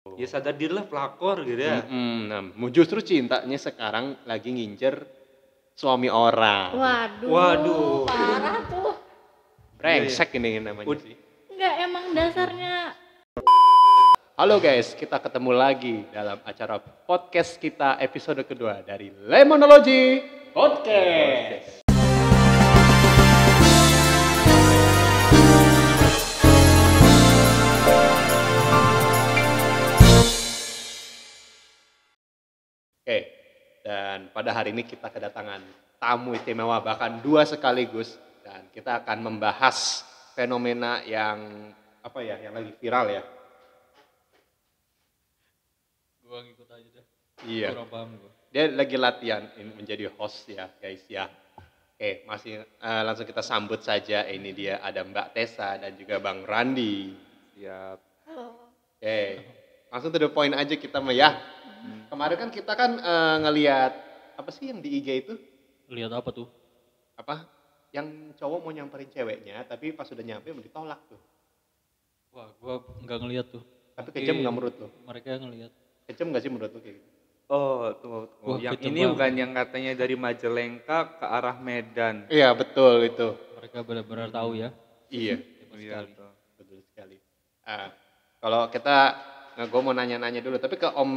Ya sadar dirilah pelakor gitu ya. Nah, justru cintanya sekarang lagi ngincer suami orang. Waduh. Parah tuh. Brengsek ini namanya Ud- sih. Enggak, emang dasarnya. Halo guys, kita ketemu lagi dalam acara podcast kita episode kedua dari Lemonology Podcast. Oke, dan pada hari ini kita kedatangan tamu istimewa bahkan dua sekaligus dan kita akan membahas fenomena yang yang lagi viral ya. Gua ngikut aja deh. Iya. Kurang paham gua. Dia lagi latihan menjadi host ya guys ya. Oke, langsung kita sambut saja. Ini dia ada Mbak Tessa dan juga Bang Randi. Siap. Halo. Oke, langsung to the point aja kita mah ya. Kemarin kan kita ngelihat apa sih yang di IG itu? Lihat apa tuh? Apa? Yang cowok mau nyamperin ceweknya tapi pas udah nyampe mau ditolak tuh. Wah, gua nggak ngelihat tuh. Tapi kejam nggak menurut lo? Mereka yang ngelihat. Kejam nggak sih menurut lo kayak gitu? Oh, tunggu. Wah, Yang kejam ini banget. bukan yang katanya dari Majalengka ke arah Medan. Iya betul itu. Mereka benar-benar tahu ya. Iya. Hebat Iya, sekali. tuh. Betul sekali. Kalau kita, gue mau nanya-nanya dulu, tapi ke Om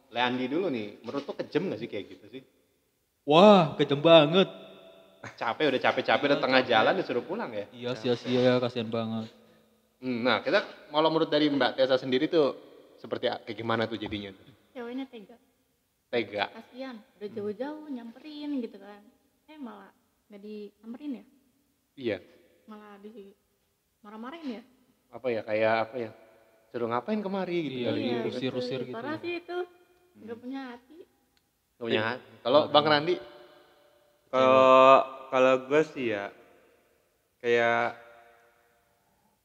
Leandi dulu nih, menurut lo kejam nggak sih kayak gitu sih? Wah, kejam banget. Udah capek-capek, udah tengah jalan disuruh pulang ya? Iya, sia-sia, kasihan banget. Nah, kita kalau menurut dari Mbak Tessa sendiri tuh, kayak gimana tuh jadinya tuh? Ceweknya tega. Tega? Kasihan, udah jauh-jauh nyamperin gitu kan. Malah nggak disamperin ya? Iya. Malah marah-marahin ya? Kayak suruh ngapain kemari gitu Iya, kali. iya. betul. Usir-usir gitu. Parah sih itu. Nggak punya hati. Nggak punya hati. Kalau Bang Randi, Kalau gue sih ya kayak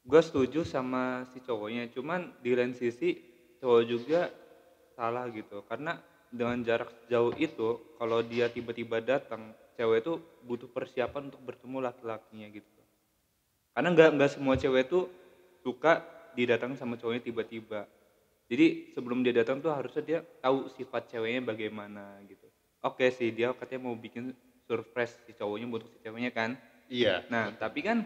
gue setuju sama si cowoknya, cuman di lain sisi cowok juga salah gitu, karena dengan jarak jauh itu kalau dia tiba-tiba datang, cewek itu butuh persiapan untuk bertemu laki-lakinya gitu, karena nggak semua cewek itu suka didatangin sama cowoknya tiba-tiba. Jadi sebelum dia datang tuh harusnya dia tahu sifat ceweknya bagaimana gitu. Oke sih, dia katanya mau bikin surprise si cowoknya untuk si ceweknya kan. iya. Nah tapi kan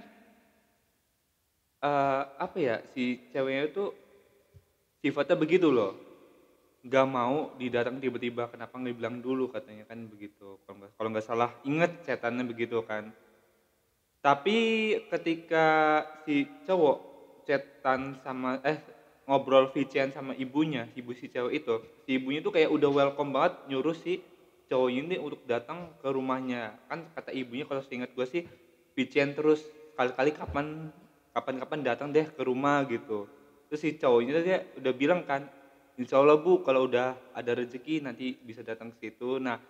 si ceweknya itu sifatnya begitu loh, nggak mau didatang tiba-tiba, kenapa nggak bilang dulu katanya kan begitu, kalau nggak salah inget setannya begitu kan. Tapi ketika si cowok chatan sama ngobrol VCN sama ibunya, ibu si cewek itu, si ibunya tuh kayak udah welcome banget nyuruh si cowok ini untuk datang ke rumahnya. Kan kata ibunya kalau seingat gue sih VCN terus, kali-kali kapan datang deh ke rumah gitu. Terus si cowoknya dia udah bilang kan, insya Allah bu kalau udah ada rezeki nanti bisa datang ke situ. Nah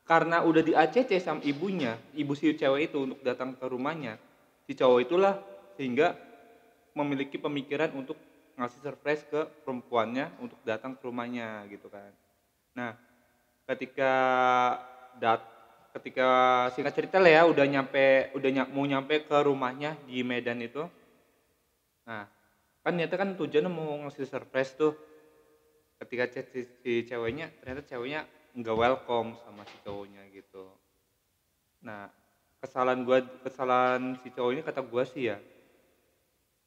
karena udah di ACC sama ibunya, ibu si cewek itu untuk datang ke rumahnya, si cowok itulah sehingga memiliki pemikiran untuk ngasih surprise ke perempuannya untuk datang ke rumahnya gitu kan. Nah ketika ketika singkat cerita lah ya mau nyampe ke rumahnya di Medan itu. Nah kan ternyata kan tujuannya mau ngasih surprise tuh. Ketika chat si ceweknya, ternyata ceweknya nggak welcome sama si cowoknya gitu. Nah kesalahan si cowok ini kata gue sih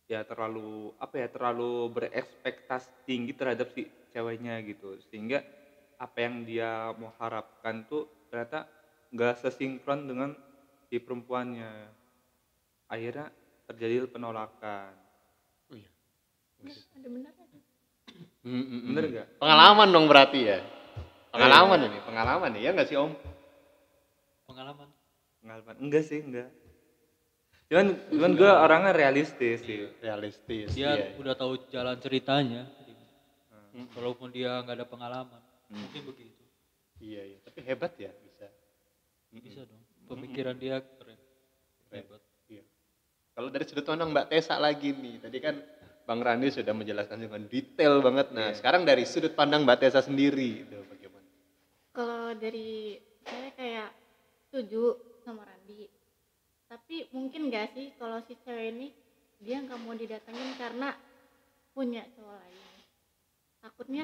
ya terlalu berekspektasi tinggi terhadap si ceweknya gitu, sehingga apa yang dia mau harapkan tuh ternyata nggak sesinkron dengan si perempuannya, akhirnya terjadi penolakan. Oh iya. Ada benernya. Bener nggak? Pengalaman dong berarti ya. Pengalaman nih ya nggak sih Om? Pengalaman. Enggak sih, enggak. Cuman gue orangnya realistis sih. Realistis. Dia iya. udah tahu jalan ceritanya. Walaupun dia nggak ada pengalaman, mungkin begitu. Iya. Tapi hebat ya bisa. Bisa dong. Pemikiran dia keren. Hebat. Iya. Kalau dari sudut pandang Mbak Tessa lagi nih, tadi kan Bang Randi sudah menjelaskan dengan detail banget. Nah, sekarang dari sudut pandang Mbak Tessa sendiri, itu bagaimana? Kalau dari saya kayak setuju sama Randi. Tapi mungkin gak sih kalau si cewek ini dia nggak mau didatengin karena punya cowok lain. takutnya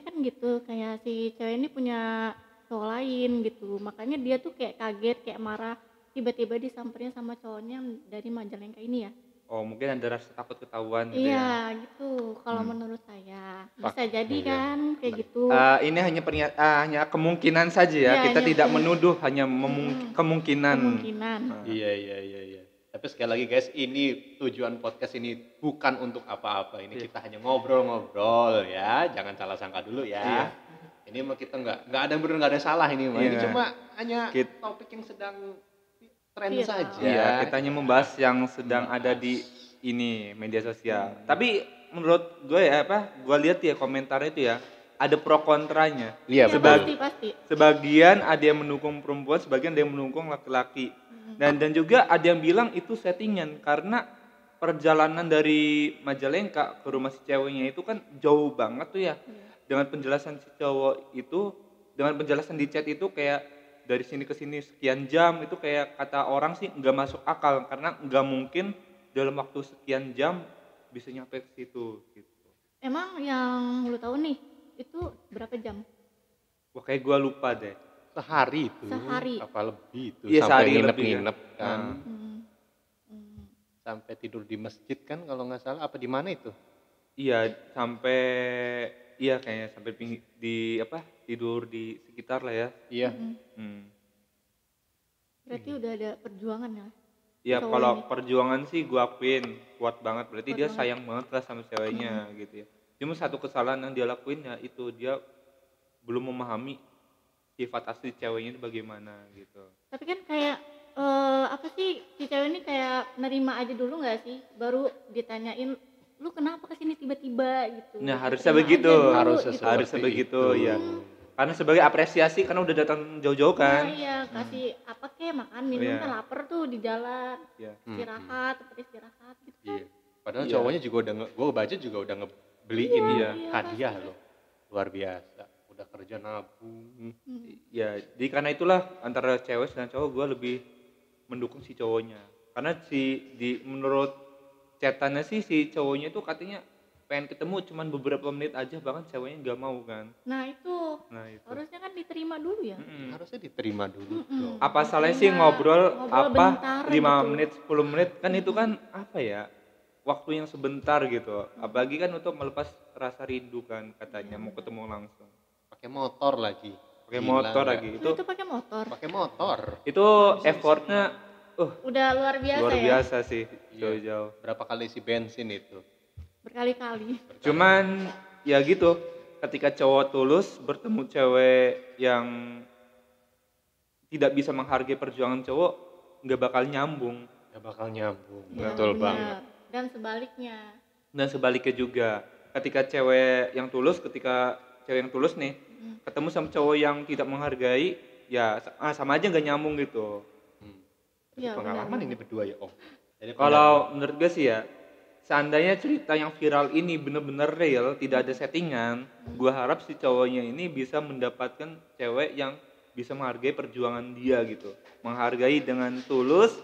kan gitu kayak si cewek ini punya cowok lain gitu, makanya dia tuh kayak kaget, kayak marah, tiba-tiba disamperin sama cowoknya yang dari Majalengka ini ya. Oh, mungkin ada rasa takut ketahuan gitu ya. Iya gitu kalau menurut saya bisa jadi Iya. kan kayak gitu. Ini hanya kemungkinan saja ya. Iya, Kita hanya tidak menuduh, hanya kemungkinan. kemungkinan. Iya. Tapi sekali lagi guys, ini tujuan podcast ini bukan untuk apa-apa. Ini kita hanya ngobrol-ngobrol ya. Jangan salah sangka dulu ya. Iya. Ini mah kita nggak ada yang benar, nggak ada salah ini mah. Ini Iya. cuma hanya Kit- topik yang sedang tren Iya. saja. Iya, kita hanya membahas yang sedang ada di ini media sosial. Tapi menurut gue ya gue lihat ya komentarnya itu ya ada pro kontranya. Iya, Ya, betul. pasti. Sebagian ada yang mendukung perempuan, sebagian ada yang mendukung laki-laki. Dan juga ada yang bilang itu settingan karena perjalanan dari Majalengka ke rumah si ceweknya itu kan jauh banget tuh ya. Dengan penjelasan si cowok itu, dengan penjelasan di chat itu kayak dari sini ke sini sekian jam, itu kayak kata orang sih nggak masuk akal karena nggak mungkin dalam waktu sekian jam bisa nyampe ke situ gitu. Emang yang lu tahu nih itu berapa jam? Wah, kayak gue lupa deh. Sehari itu. Sehari. Apa lebih itu. Iya, sampai sehari lebih nginep-nginep kan. kan. Hmm. Sampai tidur di masjid kan kalau nggak salah. Apa di mana itu? Iya, kayaknya sampai tidur di sekitar lah ya. Iya. Hmm. Berarti udah ada perjuangan ya. Ya Cowok kalau ini. perjuangan sih gue akuin kuat banget, berarti Kuat dia banget. sayang banget lah sama ceweknya gitu ya. Cuma satu kesalahan yang dia lakuin ya itu dia belum memahami sifat asli ceweknya itu bagaimana gitu. Tapi kan kayak apa sih si cewek ini kayak nerima aja dulu nggak sih, baru ditanyain lu kenapa kesini tiba-tiba gitu. Nah, harusnya Diterima begitu. aja dulu, Harusnya gitu. Harusnya Seperti begitu itu. ya. Karena sebagai apresiasi karena udah datang jauh-jauh kan. Nah, iya kasih apa kek makan minum Iya. kan lapar tuh di jalan, Ya. istirahat tempat istirahat gitu kan. Iya. Padahal Iya. cowoknya juga gue baca juga udah ngebeliin Iya. hadiah loh. Luar biasa. Udah kerja nabung. Ya, jadi karena itulah antara cewek dan cowok gue lebih mendukung si cowoknya. Karena menurut chatannya sih si cowoknya itu katanya pengen ketemu cuman beberapa menit aja, bahkan ceweknya nggak mau kan. Nah itu Nah itu. harusnya kan diterima dulu ya. Harusnya diterima dulu dong. Apa salahnya sih Diterima, ngobrol bentar 5 gitu. menit 10 menit kan itu kan apa ya, waktu yang sebentar gitu. Apalagi kan untuk melepas rasa rindu kan katanya mau ketemu langsung. Pakai motor lagi. Pakai Gila motor nggak? lagi Itu pakai motor. Pakai motor. itu effortnya Udah luar biasa luar ya. biasa sih Iya. jauh-jauh. Berapa kali isi bensin itu? Berkali-kali. Cuman ya gitu, ketika cowok tulus bertemu cewek yang tidak bisa menghargai perjuangan cowok, nggak bakal nyambung. Gak bakal nyambung. Ya, Betul benar. banget. Dan sebaliknya. Dan sebaliknya juga, ketika cewek yang tulus nih ketemu sama cowok yang tidak menghargai, ya sama aja nggak nyambung gitu. Jadi Iya, pengalaman benar. ini berdua ya Om. Jadi Kalau menurut gue sih ya, seandainya cerita yang viral ini benar-benar real, tidak ada settingan, gue harap si cowoknya ini bisa mendapatkan cewek yang bisa menghargai perjuangan dia gitu, menghargai dengan tulus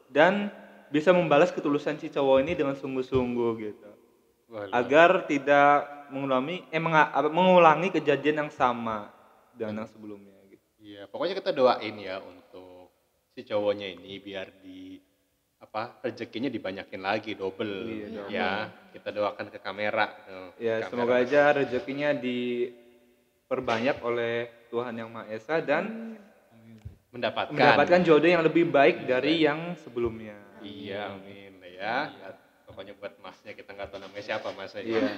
dan bisa membalas ketulusan si cowok ini dengan sungguh-sungguh gitu, Walah. agar tidak mengulangi kejadian yang sama dengan yang sebelumnya gitu. Iya, pokoknya kita doain ya untuk si cowoknya ini biar rezekinya dibanyakin lagi double. Iya, double. Ya, kita doakan ke kamera. tuh, Ya kamera. semoga aja rezekinya diperbanyak oleh Tuhan Yang Maha Esa dan mendapatkan jodoh yang lebih baik dari yang sebelumnya. Iya, amin ya. Pokoknya buat masnya kita nggak tahu namanya siapa masnya. Iya.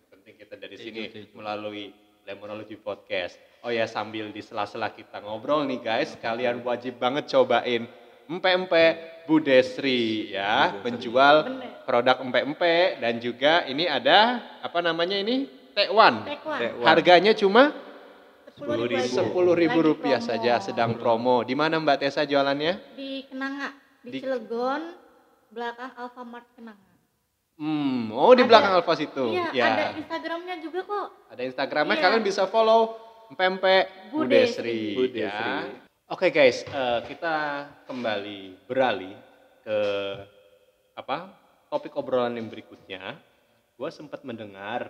Penting kita dari sini melalui Lemonology Podcast. Oh ya, sambil di sela-sela kita ngobrol nih guys, kalian wajib banget cobain empek-empek Bu Desri ya, penjual produk empek-empek dan juga ini ada apa namanya ini? Tekwan. Tekwan. Harga Harganya cuma 10.000 Rp10.000 Lagi saja, promo. sedang promo. Di mana Mbak Tessa jualannya? Di Kenanga, di Di- Cilegon, belakang Alfamart Kenanga. Di Ada. belakang Alfas itu. Iya, Ya. ada Instagramnya juga kok. Ada Instagramnya, Iya. kalian bisa follow Empempe Bu Budesri. Bu Ya. Desri. Oke guys, kita kembali beralih ke topik obrolan yang berikutnya. gue sempat mendengar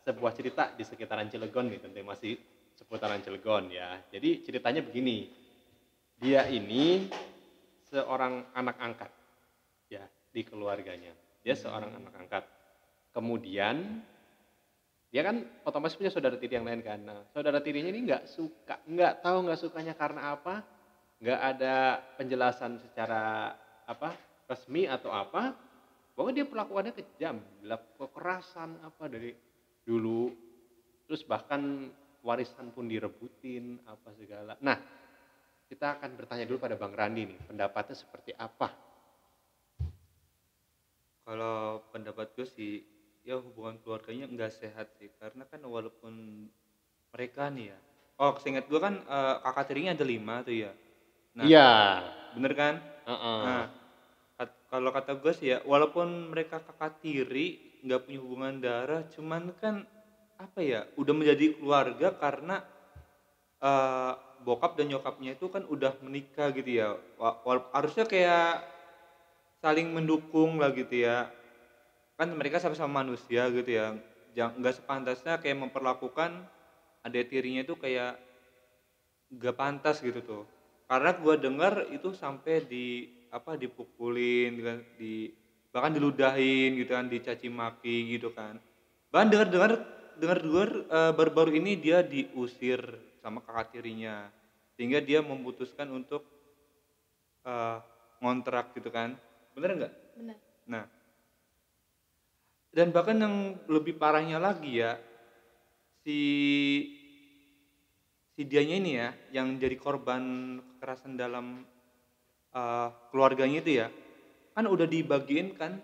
sebuah cerita di sekitaran Cilegon nih, tentu masih seputaran Cilegon ya. Jadi ceritanya begini, dia ini seorang anak angkat ya di keluarganya. Dia seorang anak angkat. Kemudian dia kan otomatis punya saudara tiri yang lain kan. Nah, saudara tirinya ini nggak tahu nggak sukanya karena apa, nggak ada penjelasan secara apa resmi atau apa. Pokoknya dia perlakuannya kejam, kekerasan apa dari dulu. Terus bahkan warisan pun direbutin apa segala. Nah, kita akan bertanya dulu pada Bang Randi nih, pendapatnya seperti apa? Kalau pendapat gue sih, ya hubungan keluarganya nggak sehat sih, karena kan walaupun mereka nih ya, seingat gue kan kakak tirinya ada 5 tuh ya. Nah, Iya. bener kan? Heeh. Nah, kalau kata gue sih ya, walaupun mereka kakak tiri, nggak punya hubungan darah, cuman kan apa ya, udah menjadi keluarga karena bokap dan nyokapnya itu kan udah menikah gitu ya. Harusnya kayak saling mendukung lah gitu ya. Kan mereka sama-sama manusia gitu ya. Nggak sepantasnya kayak memperlakukan adik tirinya itu kayak nggak pantas gitu tuh. Karena gua dengar itu sampai dipukulin bahkan diludahin gitu kan, dicaci maki gitu kan. Bahkan dengar baru-baru ini dia diusir sama kakak tirinya. Sehingga dia memutuskan untuk ngontrak gitu kan. Bener nggak? Benar. Nah, dan bahkan yang lebih parahnya lagi ya, si si dianya ini ya, yang jadi korban kekerasan dalam keluarganya itu ya, kan udah dibagiin kan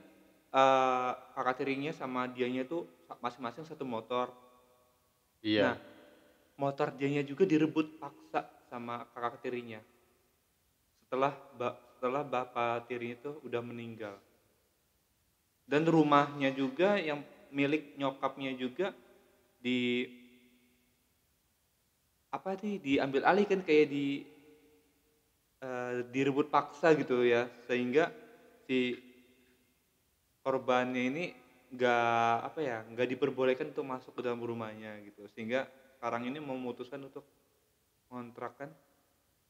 kakak tirinya sama dianya tuh masing-masing satu motor. Iya. Nah, motor dianya juga direbut paksa sama kakak tirinya. Setelah bapak tirinya itu udah meninggal. Dan rumahnya juga yang milik nyokapnya juga di diambil alih kan, kayak direbut paksa gitu ya, sehingga si korbannya ini nggak diperbolehkan untuk masuk ke dalam rumahnya gitu, sehingga sekarang ini memutuskan untuk kontrak kan.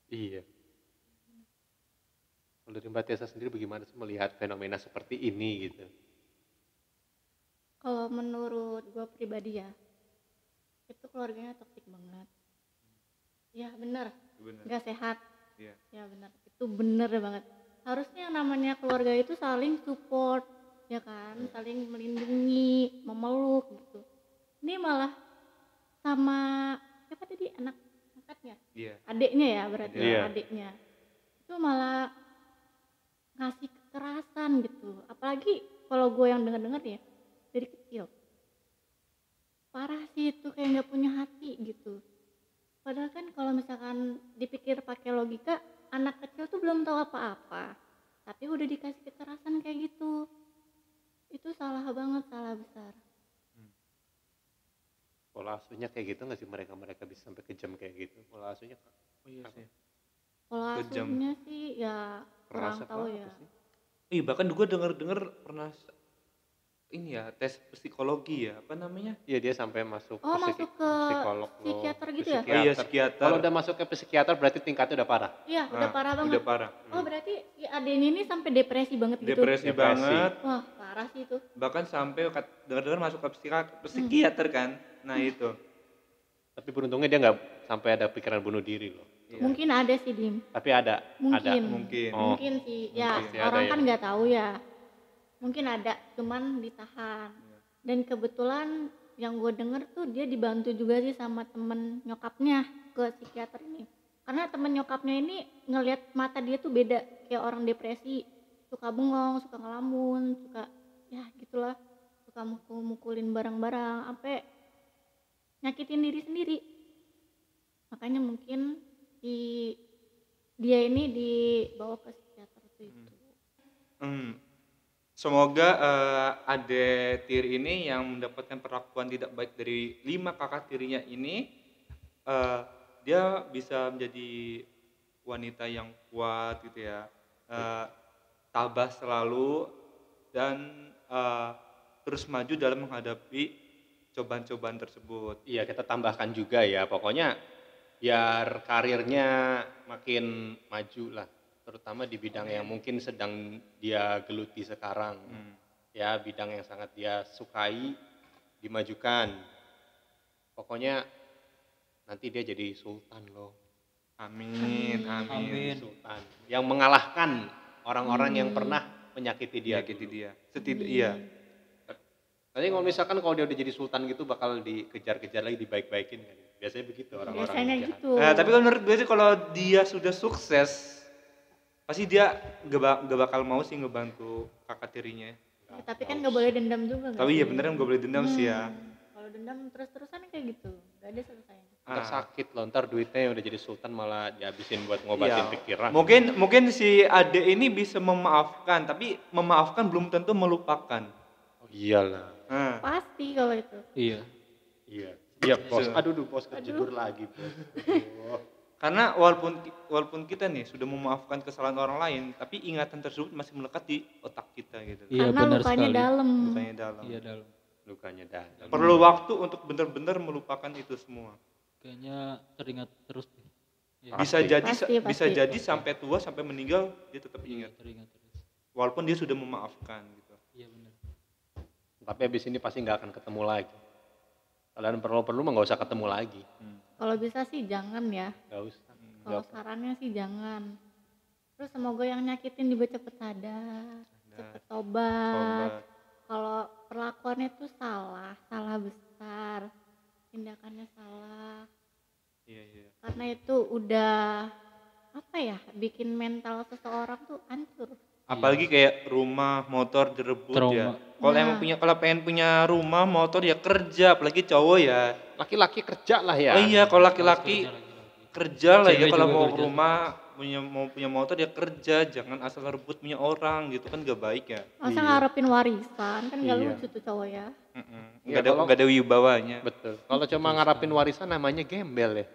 Iya. Kalau dari Mbak Tiasa sendiri bagaimana sih melihat fenomena seperti ini gitu? Kalau menurut gue pribadi ya, itu keluarganya toksik banget. Ya benar, nggak sehat. Iya. Ya benar, itu bener banget. Harusnya yang namanya keluarga itu saling support, ya kan, saling melindungi, memeluk gitu. Ini malah sama siapa tadi, anak angkatnya, Iya. adiknya ya berarti. Iya. Adiknya itu malah ngasih kekerasan gitu. Apalagi kalau gue yang dengar ya dari kecil, parah sih itu, kayak nggak punya hati gitu. Padahal kan kalau misalkan dipikir pakai logika, anak kecil tuh belum tahu apa-apa, tapi udah dikasih kekerasan kayak gitu. Itu salah banget, salah besar. Pola asuhnya kayak gitu nggak sih, mereka bisa sampai kejam kayak gitu? Pola asuhnya Iya sih. Kalau Kejam. asuhnya sih ya kurang keras apa tahu apa ya. sih? Bahkan gue denger pernah ini ya, tes psikologi ya, apa namanya? Iya, dia sampai masuk Oh, masuk ke psikolog loh. psikiater gitu ya? Oh iya, psikiater. Kalau udah masuk ke psikiater berarti tingkatnya udah parah. Iya, udah parah banget. Udah parah. Oh, berarti si adenya ini sampai depresi banget gitu. Depresi banget. Wah, parah sih itu. Bahkan sampai dengar-dengar masuk ke psikiater kan. Nah, itu. Tapi beruntungnya dia nggak sampai ada pikiran bunuh diri loh. Iya. Mungkin ada sih, Dim. Tapi ada. Mungkin. Oh. Mungkin sih. Ya, Mungkin sih orang ada kan ya. nggak tahu ya. Mungkin ada, cuman ditahan. Dan kebetulan yang gue denger tuh dia dibantu juga sih sama temen nyokapnya ke psikiater ini. Karena temen nyokapnya ini ngelihat mata dia tuh beda, kayak orang depresi, suka bengong, suka ngelamun, suka ya gitulah, suka mukulin barang-barang, sampai nyakitin diri sendiri. Makanya mungkin dia ini dibawa ke psikiater itu. Semoga Ade Tiri ini yang mendapatkan perlakuan tidak baik dari 5 kakak tirinya ini, dia bisa menjadi wanita yang kuat gitu ya, tabah selalu, dan terus maju dalam menghadapi cobaan-cobaan tersebut. Iya, kita tambahkan juga ya, pokoknya biar karirnya makin maju lah, terutama di bidang yang mungkin sedang dia geluti sekarang. Ya, bidang yang sangat dia sukai dimajukan. Pokoknya nanti dia jadi sultan loh. Amin, amin. Amin. Sultan yang mengalahkan orang-orang yang pernah menyakiti dia. Menyakiti dia. Iya. Nanti kalau dia udah jadi sultan gitu bakal dikejar-kejar lagi, dibaik-baikin kan. Biasanya begitu orang-orang Biasanya jahat. gitu. Nah, tapi kalau menurut gue sih kalau dia sudah sukses, pasti dia gak bakal mau sih ngebantu kakak tirinya. Ya, tapi kan nggak boleh dendam juga nggak Tapi sih? iya beneran gak boleh dendam sih ya. Kalau dendam terus-terusan kayak gitu, nggak ada selesainya. Ntar sakit loh, ntar duitnya yang udah jadi sultan malah dihabisin buat ngobatin Iya. pikiran. Mungkin si Ade ini bisa memaafkan, tapi memaafkan belum tentu melupakan. Oh iyalah. Nah, Pasti kalau itu. Iya. Iya bos. Iya. Aduh bos kejebur lagi bos. Aduh. karena walaupun kita nih sudah memaafkan kesalahan orang lain, tapi ingatan tersebut masih melekat di otak kita gitu. Iya, Karena benar lukanya sekali. dalam. Makanya dalam. Iya, dalam. Lukanya dalam. Perlu waktu untuk benar-benar melupakan itu semua. Kayaknya teringat terus deh. Iya. Bisa Pasti. jadi Pasti. bisa jadi sampai tua, sampai meninggal dia tetap Iya, ingat. teringat terus. Walaupun dia sudah memaafkan gitu. Iya, benar. Tapi abis ini pasti nggak akan ketemu lagi. Kalian perlu mah nggak usah ketemu lagi. Kalau bisa sih jangan ya. Nggak usah. Kalau sarannya sih jangan. Terus semoga yang nyakitin juga cepet sadar, cepet tobat. Kalau perlakuannya tuh salah besar, tindakannya salah. Iya. Karena itu udah apa ya, bikin mental seseorang tuh hancur. Apalagi kayak rumah, motor direbut Trauma. ya. Kalau pengen punya rumah, motor ya kerja, apalagi cowok ya. Laki-laki kerja lah ya. Oh iya, kalau laki-laki kerja lah ya. Cewek Kalau juga mau kerja. rumah, mau punya motor ya kerja, jangan asal rebut punya orang gitu kan gak baik ya. Masa ngarepin warisan kan gak Iya. lucu tuh cowok ya. Iya, Nggak ada wibawanya. Betul. Kalau cuma ngarapin warisan namanya gembel ya.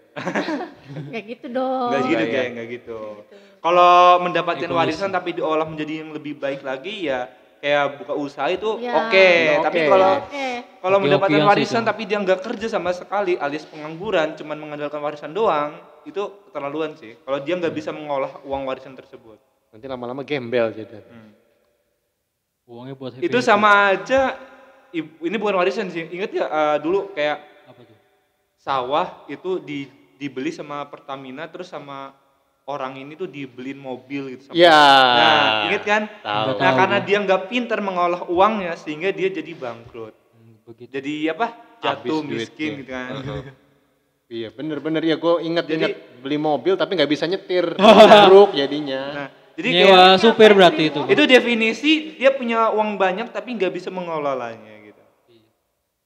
Kayak gitu dong. Nggak gitu Iya, kayak iya. nggak gitu. Kalau mendapatkan Egois. warisan tapi diolah menjadi yang lebih baik lagi ya kayak buka usaha itu Ya. oke. Oke. Tapi kalau Oke. kalau Oke-okean mendapatkan sih warisan itu. tapi dia nggak kerja sama sekali alias pengangguran cuman mengandalkan warisan doang itu keterlaluan sih. Kalau dia nggak bisa mengolah uang warisan tersebut. Nanti lama-lama gembel jadi. Uangnya buat Itu sama aja ini bukan warisan sih. Ingat ya dulu kayak apa tuh? sawah itu dibeli sama Pertamina terus sama orang ini tuh dibeliin mobil gitu sama. Ya. Nah, inget kan? Tahu. Nggak Nah, tahu karena gua. dia nggak pintar mengolah uangnya sehingga dia jadi bangkrut. Begitu. Jadi apa? Jatuh Habis miskin duitnya. gitu kan. Iya bener-bener ya, gue inget Jadi- beli mobil tapi nggak bisa nyetir, buruk jadinya. Nah, jadi Nyewa kayak supir berarti itu. itu definisi dia punya uang banyak tapi nggak bisa mengelolanya gitu.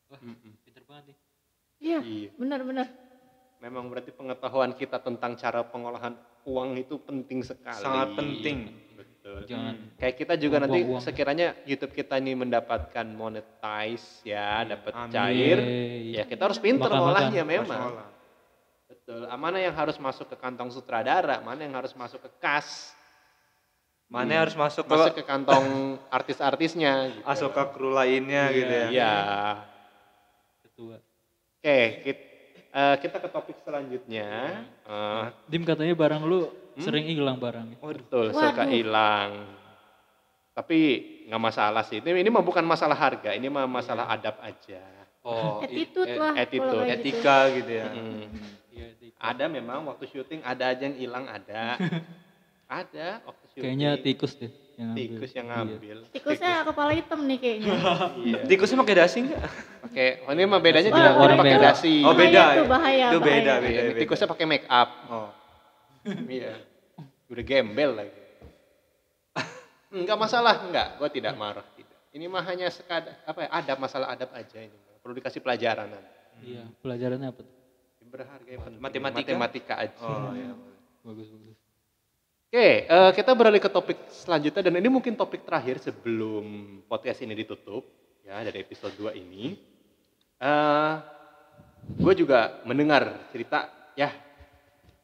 Wah, pinter banget nih. Iya, Iya. benar-benar. Memang berarti pengetahuan kita tentang cara pengolahan uang itu penting sekali. Sangat penting. Betul. Jangan Kayak kita juga nanti Buang-buang. sekiranya YouTube kita ini mendapatkan monetize ya, dapat Amin. cair, Iya. ya kita harus pinter Makan-makan. ngolahnya Masya memang. Allah. Betul. Mana yang harus masuk ke kantong sutradara, mana yang harus masuk ke kas, Mana yang harus masuk masuk ke ke kantong artis-artisnya. Gitu. masuk ke kru lainnya gitu ya. Iya. ketua. Oke, kita ke topik selanjutnya. Dim katanya barang lu sering hilang barangnya. Betul, Waduh. suka hilang. Tapi nggak masalah sih. Ini mah bukan masalah harga, ini mah masalah adab aja. Oh, Attitude lah. kalau attitude. kayak gitu. etika gitu ya. Iya, Ada memang waktu syuting ada aja yang hilang ada. Ada waktu syuting. kayaknya tikus deh yang ngambil. Tikus yang Iya. ngambil. Tikusnya kepala hitam nih kayaknya. Iya. Tikusnya pakai dasi nggak? Oke, ini mah bedanya Wah, tidak warna pakai merah. dasi. Oh, beda Bahaya tuh, ya? bahaya. Itu beda, bahaya. beda. Ini tikusnya pakai make up. Oh. Iya. Udah gembel lagi. Enggak masalah, enggak. Gua tidak marah, tidak. Ini mah hanya sekadar adab, masalah adab aja ini. Perlu dikasih pelajaran nanti. Iya, pelajarannya apa tuh? Berharga yang penting. Matematika? Matematika aja. Oh ya. Bagus, bagus. Oke, kita beralih ke topik selanjutnya dan ini mungkin topik terakhir sebelum podcast ini ditutup ya dari episode 2 ini. Gue juga mendengar cerita ya.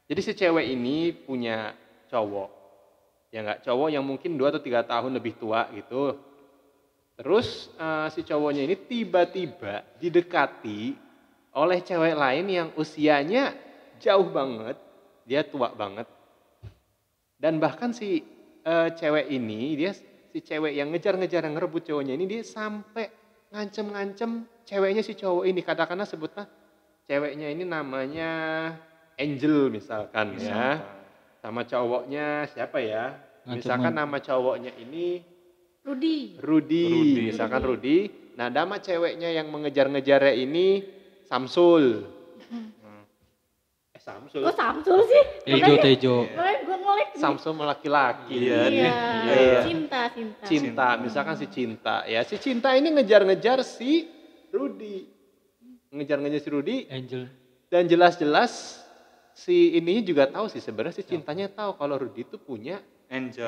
Jadi si cewek ini punya cowok. Ya enggak, cowok yang mungkin 2 atau 3 tahun lebih tua gitu. Terus si cowoknya ini tiba-tiba didekati oleh cewek lain yang usianya jauh banget, dia tua banget. Dan bahkan si cewek ini, si cewek yang ngejar-ngejar yang ngerebut cowoknya ini, dia sampai ngancem-ngancem ceweknya si cowok ini. Katakanlah sebutlah ceweknya ini namanya Angel misalkan ya. Sama cowoknya siapa ya? Misalkan nama cowoknya ini Rudi. Misalkan Rudi. Nah, nama ceweknya yang mengejar-ngejarnya ini Samsul. Samsul. Kok Samsul sih? Tejo. Makanya gue ngelik nih. Samsul laki-laki. Iya. Cinta. Misalkan si Cinta. Ya, si Cinta ini ngejar-ngejar si Rudi. Angel. Dan jelas-jelas si ini juga tahu sih sebenarnya si Cintanya tahu kalau Rudi itu punya Angel.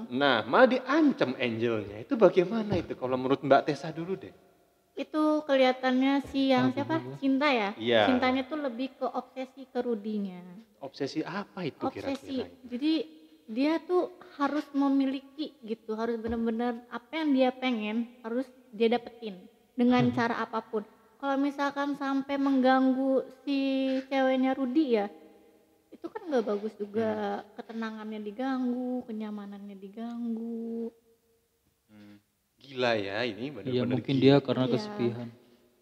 Nah, malah diancam Angelnya. Itu bagaimana itu kalau menurut Mbak Tessa dulu deh? Itu kelihatannya si yang siapa? Cinta ya? Iya. Cintanya tuh lebih ke obsesi ke Rudinya. Obsesi apa itu Obsesi. kira-kira? Jadi dia tuh harus memiliki gitu, harus benar-benar apa yang dia pengen harus dia dapetin dengan cara apapun. Kalau misalkan sampai mengganggu si ceweknya Rudi ya, itu kan nggak bagus juga. Ketenangannya diganggu, kenyamanannya diganggu. Gila ya ini Iya benar-benar mungkin gila. dia karena Iya. kesepian.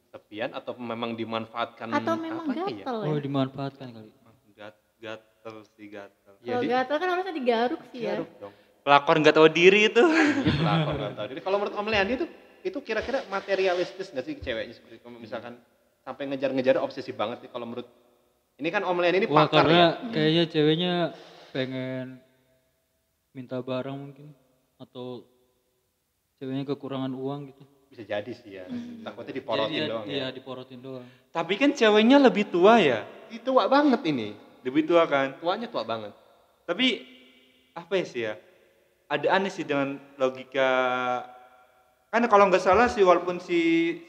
Kesepian atau memang dimanfaatkan Atau memang apanya ya? gatel ya? Oh dimanfaatkan kali. Gatel sih gatel. Ya, Kalau gatel kan harusnya digaruk sih ya. digaruk dong. Pelakor nggak tahu diri itu. Iya, pelakor nggak tahu. Jadi kalau menurut Om Leandi itu kira-kira materialistis nggak sih ceweknya seperti itu? Misalkan sampai ngejar-ngejar obsesi banget nih kalau menurut ini kan Om Leandi ini Wah pakar karena ya. kayaknya ceweknya pengen minta barang mungkin atau ceweknya kekurangan uang gitu. Bisa jadi sih ya. Takutnya diporotin doang Iya ya. diporotin doang. Tapi kan ceweknya lebih tua ya. Itu tua banget ini. Lebih tua kan. Tuanya tua banget. Tapi apa ya sih ya? Ada aneh sih dengan logika. Kan kalau nggak salah sih walaupun si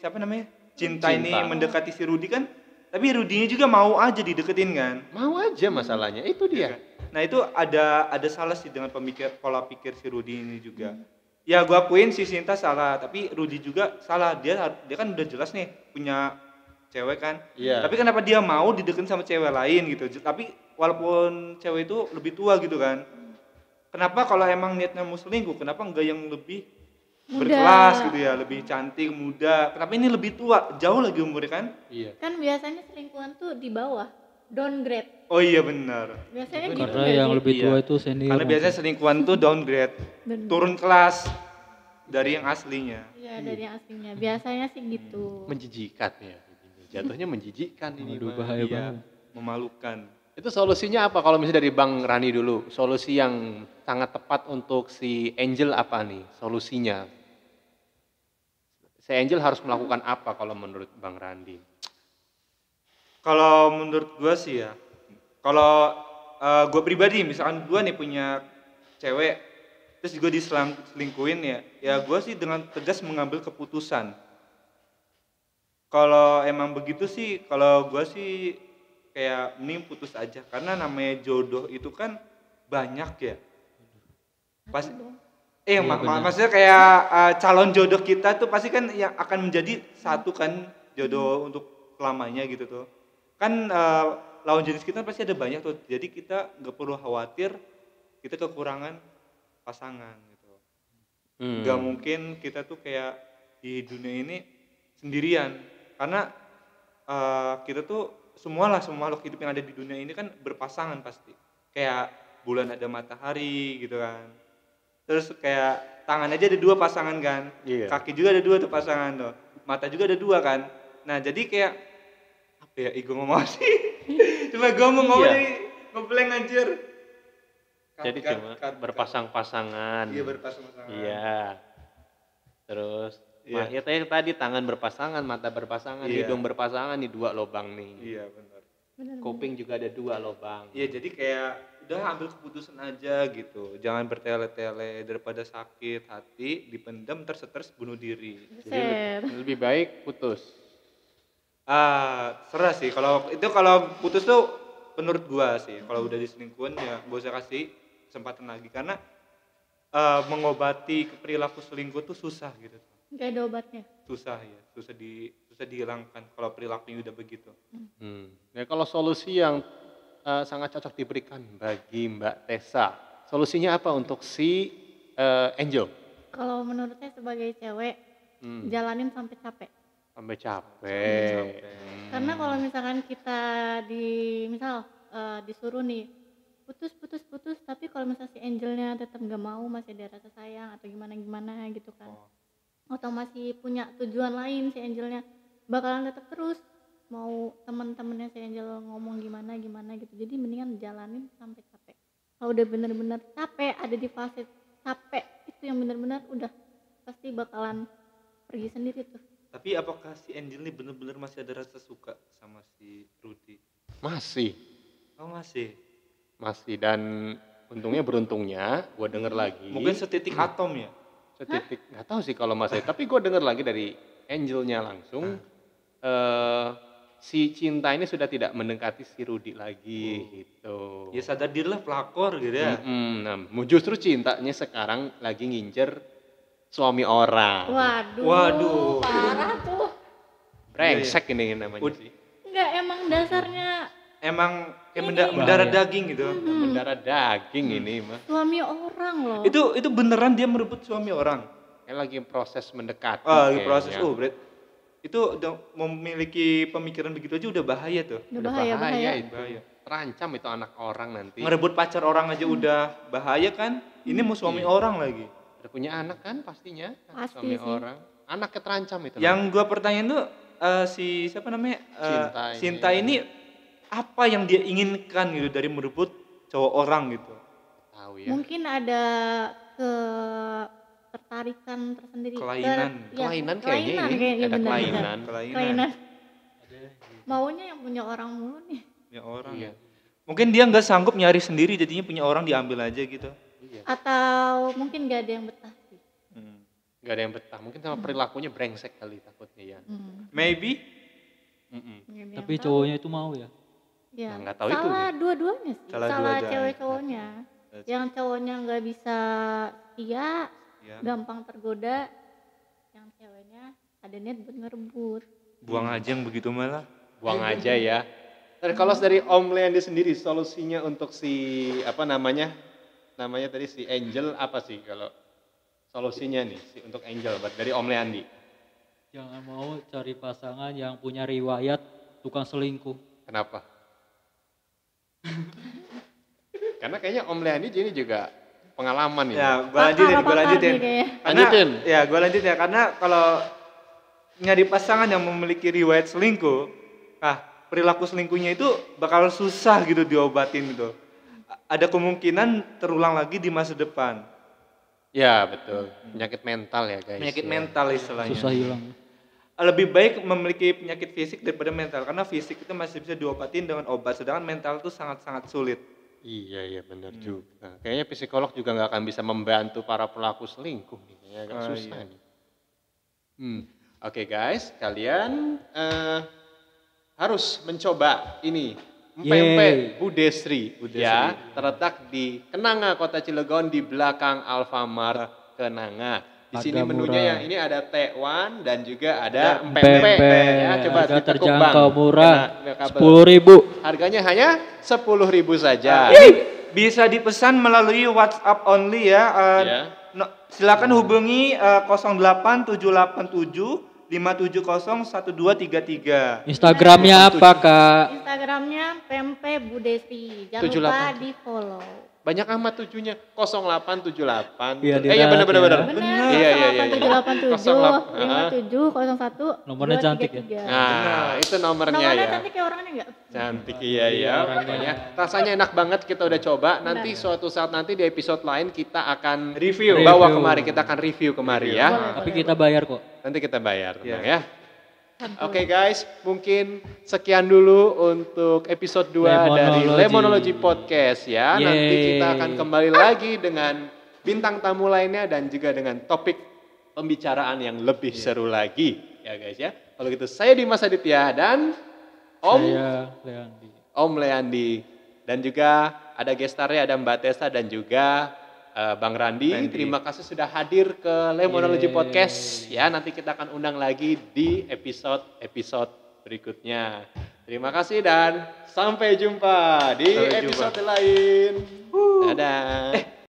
siapa namanya Cinta ini mendekati si Rudi kan, tapi Rudinya juga mau aja dideketin kan. Mau aja masalahnya. Itu dia. Nah itu ada salah sih dengan pola pikir si Rudi ini juga. Ya gua akuin si Cinta salah, tapi Rudi juga salah. Dia kan udah jelas nih punya cewek kan. Iya. Tapi kenapa dia mau dideketin sama cewek lain gitu? Tapi walaupun cewek itu lebih tua gitu kan. Kenapa kalau emang niatnya mau selingkuh, kenapa enggak yang lebih berkelas gitu ya, lebih cantik, muda. Kenapa ini lebih tua, jauh lagi umurnya kan? Iya. Kan biasanya selingkuhan tuh di bawah, downgrade. Oh iya benar. Biasanya gitu Karena nggak yang sih? lebih tua Iya. itu senior. Karena biasanya selingkuhan tuh downgrade, Bener. turun kelas dari yang aslinya. Iya dari yang aslinya. Biasanya sih gitu. Menjijikan ya. Jatuhnya menjijikan ini. Aduh mah. bahaya Iya, banget. memalukan. Itu solusinya apa kalau misalnya dari Bang Rani dulu? Solusi yang sangat tepat untuk si Angel apa nih? Solusinya? Si Angel harus melakukan apa kalau menurut Bang Randi? Kalau menurut gua sih ya, kalau gua pribadi misalkan gua nih punya cewek terus gua diselingkuhin ya gua sih dengan tegas mengambil keputusan. Kalau emang begitu sih, kalau gua sih kayak mending putus aja karena namanya jodoh itu kan banyak ya. Pas maksudnya kayak calon jodoh kita tuh pasti kan yang akan menjadi satu kan jodoh untuk selamanya gitu tuh. Kan lawan jenis kita pasti ada banyak tuh. Jadi kita nggak perlu khawatir kita kekurangan pasangan gitu. Nggak mungkin kita tuh kayak di dunia ini sendirian karena kita tuh semua makhluk hidup yang ada di dunia ini kan berpasangan pasti. Kayak bulan ada matahari gitu kan. Terus kayak tangan aja ada dua pasangan kan. Iya. Kaki juga ada dua tuh pasangan tuh. Mata juga ada dua kan. Nah jadi kayak apa ya ego ngomong sih. Cuma gue mau ngomong jadi ngeblank anjir. Jadi cuma berpasang-pasangan. Iya berpasang-pasangan. Iya. Terus Iya. ya tadi tangan berpasangan, mata berpasangan, Iya. hidung berpasangan, nih 2 lubang nih. Iya benar. Kuping juga ada 2 lubang. Iya jadi kayak udah ambil keputusan aja gitu. Jangan bertele-tele daripada sakit hati dipendam terus bunuh diri. Buset. Lebih baik putus. Serah sih kalau putus tuh menurut gua sih kalau udah diselingkuhin ya gak usah kasih kesempatan lagi karena mengobati perilaku selingkuh tuh susah gitu. Nggak ada obatnya. Susah ya, susah dihilangkan kalau perilakunya udah begitu. Ya kalau solusi yang sangat cocok diberikan bagi Mbak Tessa, solusinya apa untuk si Angel? Kalau menurut saya sebagai cewek, jalanin sampai capek. Sampai capek. Karena kalau misalkan kita disuruh nih putus, tapi kalau misalnya si Angelnya tetap nggak mau, masih ada rasa sayang atau gimana gitu kan, atau masih punya tujuan lain si Angelnya, bakalan tetap terus mau teman-temannya si Angel ngomong gimana gitu. Jadi mendingan jalanin sampai capek. Kalau udah bener-bener capek, ada di fase capek itu yang bener-bener udah pasti bakalan pergi sendiri tuh. Tapi apakah si Angel ini bener-bener masih ada rasa suka sama si Rudy? Masih. Oh masih. Masih, dan beruntungnya gue denger lagi. Mungkin setitik atom ya? Setitik, nggak tahu sih kalau masih. Tapi gue denger lagi dari Angelnya langsung. Si Cinta ini sudah tidak mendekati si Rudy lagi gitu. Ya sadar diri lah pelakor gitu ya. Nah, justru Cintanya sekarang lagi ngincer suami orang. Waduh. Parah tuh. Brengsek ini namanya sih. Enggak, emang dasarnya Emang kayak mendarah daging gitu. Mendarah daging ini mah. suami orang loh. Itu beneran dia merebut suami orang? Kayak lagi proses mendekati. Lagi proses. Itu udah memiliki pemikiran begitu aja udah bahaya tuh. Udah bahaya. Itu. Terancam itu anak orang nanti. Ngerebut pacar orang aja udah bahaya kan. Ini mau suami orang lagi. Udah punya anak kan pastinya. Pasti suami sih. orang. Anaknya terancam itu. Yang gua pertanyaan tuh si siapa namanya? Cinta ini apa yang dia inginkan gitu dari merebut cowok orang gitu? Tahu ya. Mungkin ada ketertarikan tersendiri. Kelainan kayaknya ini. Ada kelainan. Maunya yang punya orang mulu nih. Punya orang. Iya. Mungkin dia nggak sanggup nyari sendiri, jadinya punya orang diambil aja gitu. Iya. Atau mungkin nggak ada yang betah sih. Nggak ada yang betah. Mungkin sama perilakunya brengsek kali takutnya ya. Maybe. Tapi cowoknya itu mau ya? Ya, nggak tahu itu. salah dua-duanya sih. Salah Salah dua-duanya. cewek cowoknya. Yang cowoknya nggak bisa setia, gampang tergoda. Yang ceweknya ada niat buat ngerebut. Buang aja yang begitu malah. Buang aja ya. Dan kalau dari Om Leandi sendiri solusinya untuk si namanya tadi si Angel apa sih kalau solusinya nih untuk Angel dari Om Leandi? Jangan mau cari pasangan yang punya riwayat tukang selingkuh. Kenapa? Karena kayaknya Om Leandi ini juga pengalaman ini. Ya, gue lanjutin. Gue lanjutin ya, karena kalau nyari pasangan yang memiliki riwayat selingkuh, perilaku selingkuhnya itu bakal susah gitu diobatin gitu. Ada kemungkinan terulang lagi di masa depan. Ya betul, penyakit mental ya guys. Penyakit mental istilahnya. Susah hilang. Lebih baik memiliki penyakit fisik daripada mental, karena fisik itu masih bisa diobatin dengan obat, sedangkan mental itu sangat-sangat sulit. Iya benar juga. Kayaknya psikolog juga nggak akan bisa membantu para pelaku selingkuh nih, agak susah nih. Oke guys, kalian harus mencoba ini Pempek Budesri ya, terletak di Kenanga, Kota Cilegon di belakang Alfamart Kenanga. Di sini menunya yang ini ada T1 dan juga ada pempek ya. Coba harga ditekuk Bang. terjangkau murah, 10.000. Harganya hanya 10.000 saja. Ini bisa dipesan melalui WhatsApp only ya. Silakan hubungi 08787 5701233. Instagramnya apa Kak? Instagramnya Pempek Budesri. Jangan lupa di follow. Banyak amat 7-nya 0878. Iya, benar. Benar. Iya. 0887 5701 Nomornya cantik ya. Nah, itu nomornya Nomornya ya. cantik ya orangnya enggak? Cantik iya. Pokoknya rasanya enak banget, kita udah coba. Nanti suatu saat nanti di episode lain kita akan bawa kemari, kita akan review kemari ya. Tapi kita bayar kok. Nanti kita bayar, tenang ya. Oke guys, mungkin sekian dulu untuk episode 2 dari Lemonology Podcast ya. Nanti kita akan kembali lagi dengan bintang tamu lainnya dan juga dengan topik pembicaraan yang lebih seru lagi ya guys ya. Kalau gitu saya Dimas Aditya dan Om Leandi dan juga ada gestarnya ada Mbak Tessa dan juga Bang Randi, terima kasih sudah hadir ke Lemonology Podcast. Ya, nanti kita akan undang lagi di episode berikutnya. Terima kasih dan sampai jumpa di episode lain. Dadah.